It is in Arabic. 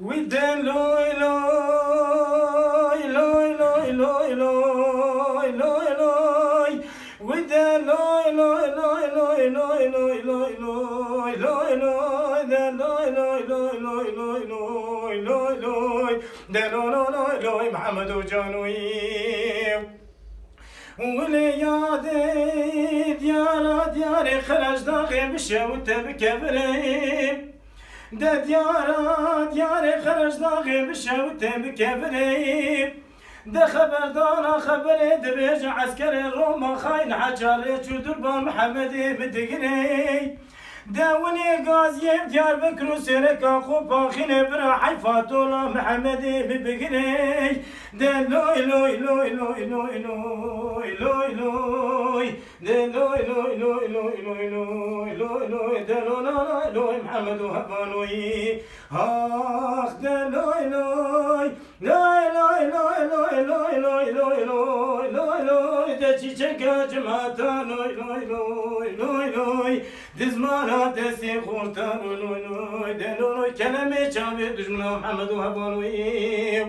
ودا لوي لوي لوي لوي لوي لوي لوي لوي ودا لوي لوي لوي لوي لوي لوي لوي لوي لوي لوي دا لوي لوي لوي لوي لوي لوي لوي لوي دا لوي لوي لوي محمد وجانوي وليادي دياري خرج داغي بشاوت بكبري دا دياري خرج داغي بشاوت بكبري دا خبردار خبري دبيج عسكري روما خاين حجاري دربان محمدي بدقني داوني غازي ديار بكر وسيرك خوبا خيني برا حيفاتولا محمدي ببقني دا لوي لوي لوي لوي لوي لوي لوي لوي دا لوي لوي لوي لوي لوي لوي لوي لوي دا لوي لوي محمد وهبانوي اخ دا لوي لوي لوي لوي لوي لوي لوي لوي لوي لوي لوي دا تشيكا جماعة لوي لوي لوي لوي لوي دزمانا دسي خورتان لوي لوي دا لوي كلامي شامي دجمنا محمد وهبانوي